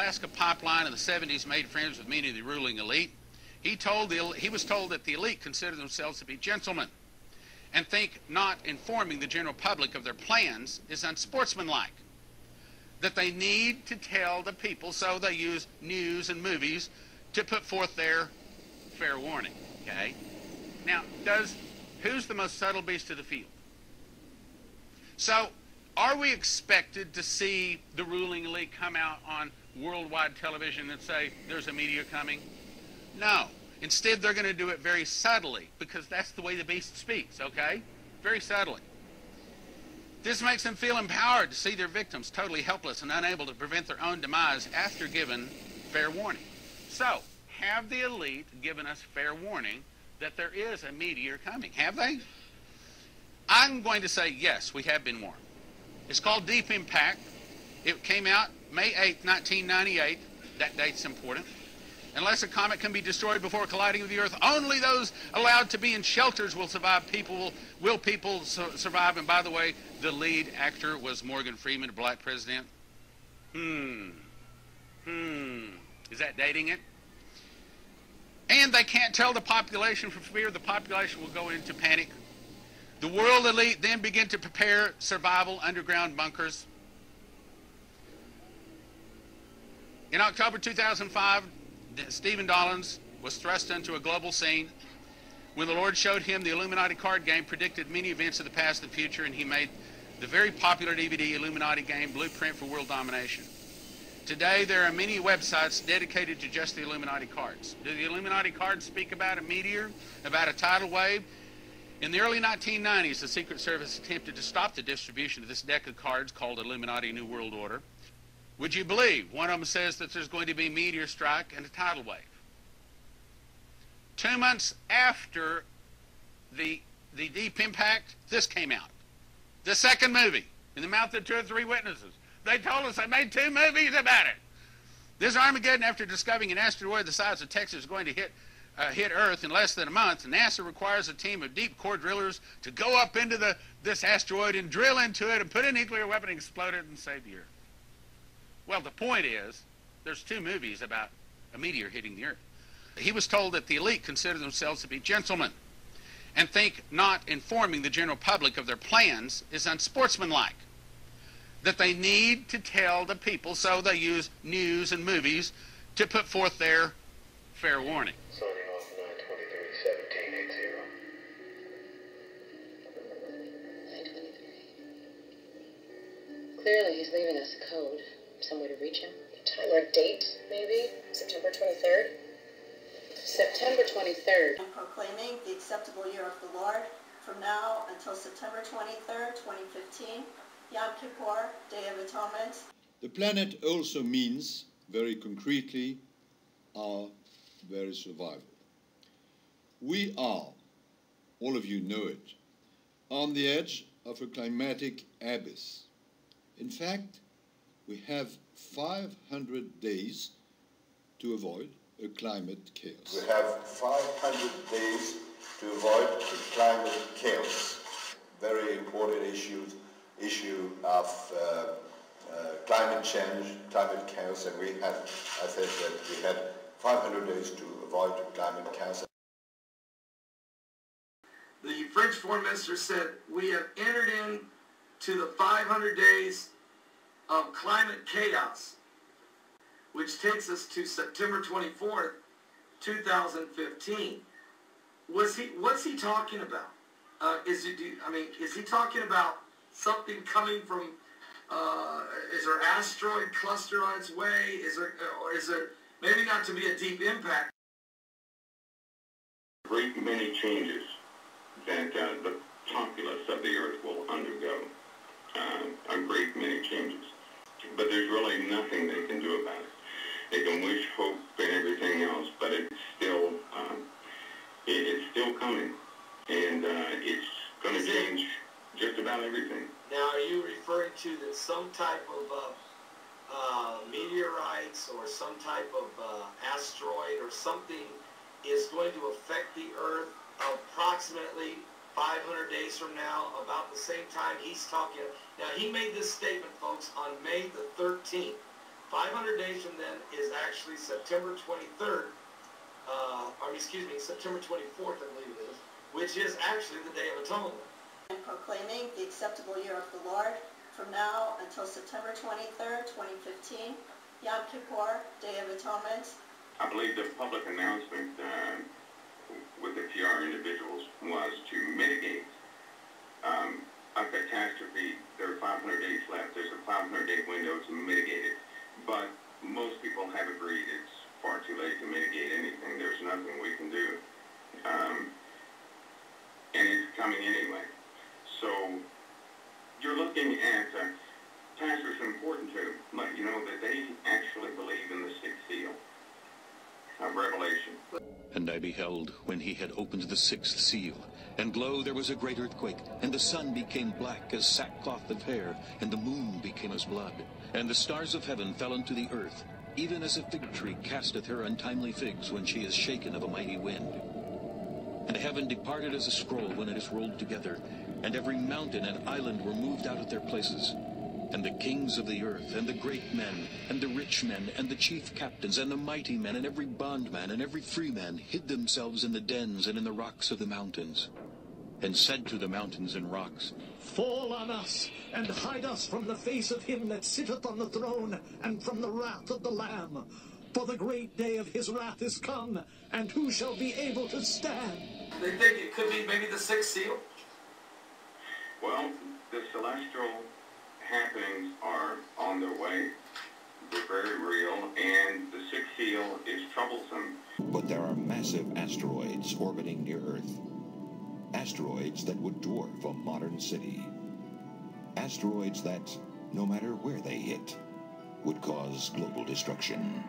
Alaska pipeline in the 70s made friends with many of the ruling elite. He was told that the elite consider themselves to be gentlemen and think not informing the general public of their plans is unsportsmanlike, that they need to tell the people, so they use news and movies to put forth their fair warning. Okay? Now, who's the most subtle beast of the field? So, are we expected to see the ruling elite come out on worldwide television and say, there's a meteor coming? No. Instead, they're going to do it very subtly, because that's the way the beast speaks, okay? Very subtly. This makes them feel empowered to see their victims totally helpless and unable to prevent their own demise after given fair warning. So, have the elite given us fair warning that there is a meteor coming? Have they? I'm going to say yes, we have been warned. It's called Deep Impact. It came out May 8, 1998. That date's important. Unless a comet can be destroyed before colliding with the Earth, only those allowed to be in shelters will survive. Will people survive? And by the way, the lead actor was Morgan Freeman, a black president. Is that dating it? And they can't tell the population for fear the population will go into panic. The world elite then begin to prepare survival underground bunkers. In October 2005, Stephen Dollins was thrust into a global scene. When the Lord showed him the Illuminati card game, predicted many events of the past and future, and he made the very popular DVD Illuminati game Blueprint for World Domination. Today, there are many websites dedicated to just the Illuminati cards. Do the Illuminati cards speak about a meteor, about a tidal wave? In the early 1990s, the Secret Service attempted to stop the distribution of this deck of cards called Illuminati New World Order. Would you believe one of them says that there's going to be a meteor strike and a tidal wave? 2 months after the Deep Impact, this came out. The second movie, In the Mouth of Two or Three Witnesses. They told us they made 2 movies about it. This Armageddon, after discovering an asteroid the size of Texas is going to hit Earth in less than a month, NASA requires a team of deep core drillers to go up into this asteroid and drill into it and put a nuclear weapon and explode it and save the Earth. Well, the point is, there's 2 movies about a meteor hitting the Earth. He was told that the elite consider themselves to be gentlemen and think not informing the general public of their plans is unsportsmanlike, that they need to tell the people, so they use news and movies to put forth their fair warning. Signing off 9/23/1780. Clearly he's leaving us a code. Some way to reach him. Time or date, maybe? September 23rd? September 23rd. I'm proclaiming the acceptable year of the Lord from now until September 23rd, 2015, Yom Kippur, Day of Atonement. The planet also means, very concretely, our very survival. We are, all of you know it, on the edge of a climatic abyss. In fact, we have 500 days to avoid a climate chaos. We have 500 days to avoid a climate chaos. Very important issue of climate change, climate chaos, and I said that we had 500 days to avoid climate chaos. The French Foreign Minister said, we have entered into the 500 days of climate chaos, which takes us to September 24th, 2015. What's he talking about? Is he talking about something coming from? Is there asteroid cluster on its way? Or is there maybe not to be a deep impact? Great many changes that the populace of the Earth will undergo. A great many changes. But there's really nothing they can do about it. They can wish, hope, and everything else, but it's still coming, and it's going to change just about everything. Now, are you referring to that some type of meteorites or some type of asteroid or something is going to affect the Earth approximately 500 days from now, about the same time he's talking? Now, he made this statement, folks, on May the 13th, 500 days from then is actually September 23rd, September 24th, I believe it is, which is actually the Day of Atonement. And proclaiming the acceptable year of the Lord from now until September 23rd, 2015, Yom Kippur, Day of Atonement. I believe the public announcement with the PR individuals was to mitigate a catastrophe. There are 500 days left. There's a 500-day window to mitigate it. But most people have agreed it's far too late to mitigate anything. There's nothing we can do. And it's coming anyway. So you're looking at, Pastor, it's important to let you know that they actually believe in the sixth seal of Revelation. And I beheld when he had opened the sixth seal, and lo, there was a great earthquake, and the sun became black as sackcloth of hair, and the moon became as blood, and the stars of heaven fell unto the earth, even as a fig tree casteth her untimely figs when she is shaken of a mighty wind. And heaven departed as a scroll when it is rolled together, and every mountain and island were moved out of their places. And the kings of the earth, and the great men, and the rich men, and the chief captains, and the mighty men, and every bondman, and every free man, hid themselves in the dens and in the rocks of the mountains, and said to the mountains and rocks, Fall on us, and hide us from the face of him that sitteth on the throne, and from the wrath of the Lamb. For the great day of his wrath is come, and who shall be able to stand? They think it could be maybe the sixth seal? Well, the celestial happenings are on their way. They're very real, and the sixth seal is troublesome. But there are massive asteroids orbiting near Earth. Asteroids that would dwarf a modern city. Asteroids that, no matter where they hit, would cause global destruction.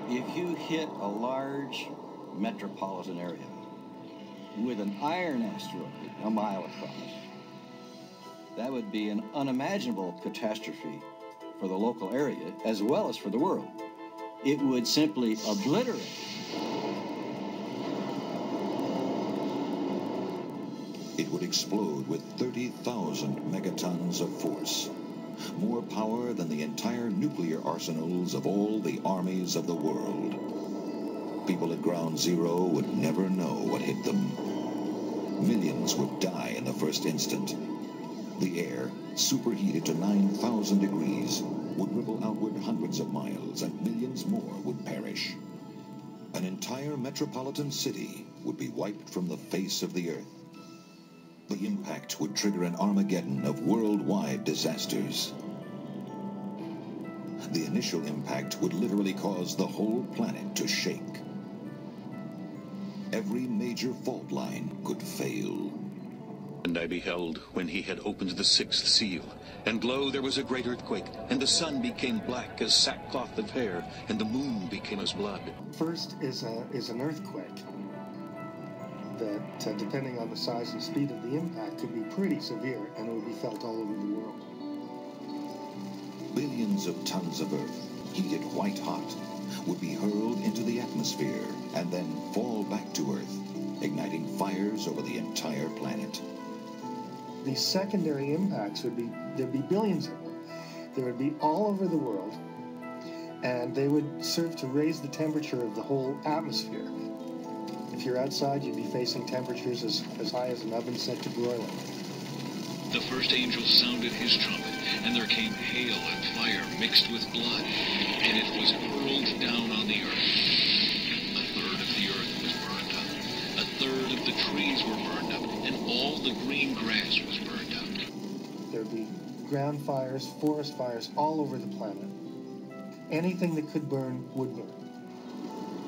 If you hit a large metropolitan area with an iron asteroid a mile across, that would be an unimaginable catastrophe for the local area as well as for the world. It would simply obliterate. It would explode with 30,000 megatons of force, more power than the entire nuclear arsenals of all the armies of the world. People at ground zero would never know what hit them. Millions would die in the first instant. The air, superheated to 9,000 degrees, would ripple outward hundreds of miles, and millions more would perish. An entire metropolitan city would be wiped from the face of the earth. The impact would trigger an Armageddon of worldwide disasters. The initial impact would literally cause the whole planet to shake. Every major fault line could fail. And I beheld when he had opened the sixth seal, and lo, there was a great earthquake, and the sun became black as sackcloth of hair, and the moon became as blood. First is an earthquake that, depending on the size and speed of the impact, could be pretty severe, and it would be felt all over the world. Billions of tons of Earth, heated white hot, would be hurled into the atmosphere and then fall back to Earth, igniting fires over the entire planet. These secondary impacts there'd be billions of them. They would be all over the world, and they would serve to raise the temperature of the whole atmosphere. If you're outside, you'd be facing temperatures as high as an oven set to broiling. The first angel sounded his trumpet, and there came hail and fire mixed with blood, and it was hurled down on the earth. A third of the earth was burned up, a third of the trees were burned up, and all the green grass was burned up. There'd be ground fires, forest fires all over the planet. Anything that could burn would burn.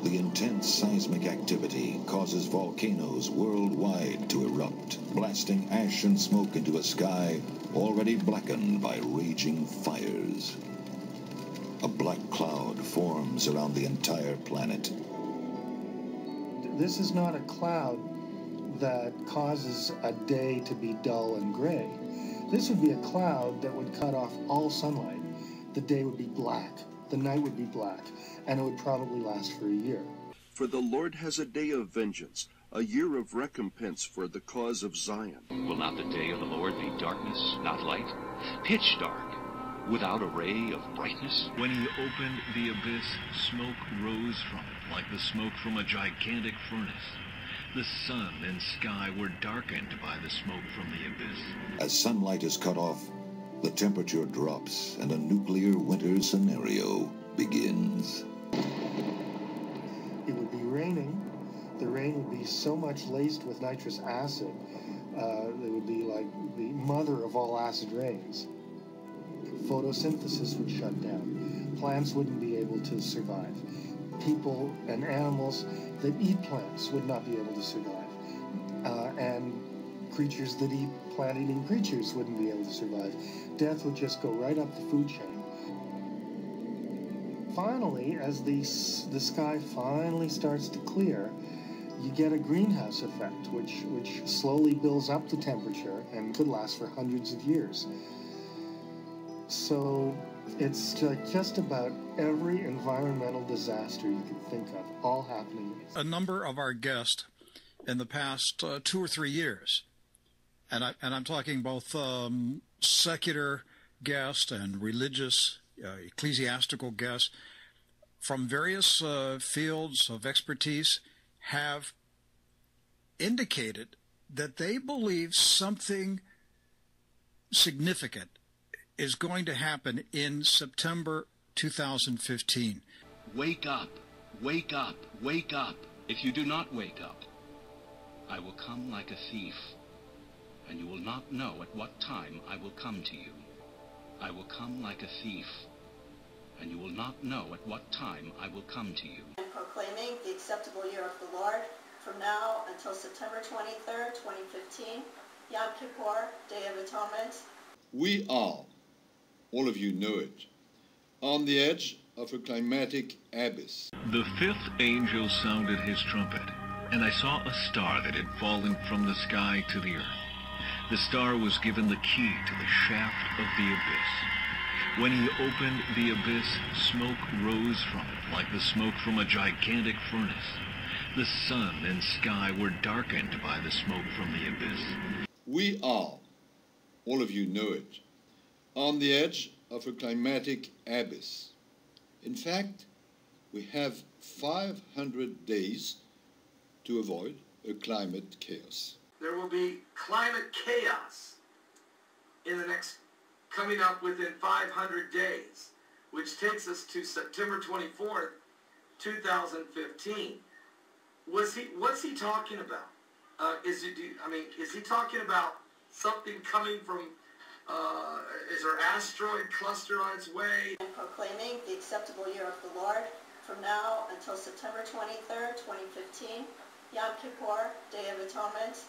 The intense seismic activity causes volcanoes worldwide to erupt, blasting ash and smoke into a sky already blackened by raging fires. A black cloud forms around the entire planet. This is not a cloud that causes a day to be dull and gray. This would be a cloud that would cut off all sunlight. The day would be black, the night would be black, and it would probably last for a year. For the Lord has a day of vengeance, a year of recompense for the cause of Zion. Will not the day of the Lord be darkness, not light? Pitch dark, without a ray of brightness? When he opened the abyss, smoke rose from it like the smoke from a gigantic furnace. The sun and sky were darkened by the smoke from the abyss. As sunlight is cut off, the temperature drops and a nuclear winter scenario begins. It would be raining. The rain would be so much laced with nitrous acid, it would be like the mother of all acid rains. Photosynthesis would shut down. Plants wouldn't be able to survive. People and animals that eat plants would not be able to survive. And creatures that eat plant-eating creatures wouldn't be able to survive. Death would just go right up the food chain. Finally, as the sky finally starts to clear, you get a greenhouse effect, which slowly builds up the temperature and could last for hundreds of years. So it's just about every environmental disaster you can think of, all happening. A number of our guests in the past 2 or 3 years, and I'm talking both secular guests and religious, ecclesiastical guests from various fields of expertise, have indicated that they believe something significant is going to happen in September 2015. Wake up, wake up, wake up. If you do not wake up, I will come like a thief, and you will not know at what time I will come to you. I will come like a thief, and you will not know at what time I will come to you. And proclaiming the acceptable year of the Lord from now until September 23rd, 2015, Yom Kippur, Day of Atonement. We are, all of you know it, on the edge of a climatic abyss. The fifth angel sounded his trumpet, and I saw a star that had fallen from the sky to the earth. The star was given the key to the shaft of the abyss. When he opened the abyss, smoke rose from it like the smoke from a gigantic furnace. The sun and sky were darkened by the smoke from the abyss. We are, all of you know it, on the edge of a climatic abyss. In fact, we have 500 days to avoid a climate chaos. There will be climate chaos in the next, coming up within 500 days, which takes us to September 24th, 2015. What's he talking about? Is he talking about something coming from, is there asteroid cluster on its way? And proclaiming the acceptable year of the Lord from now until September 23rd, 2015, Yom Kippur, Day of Atonement.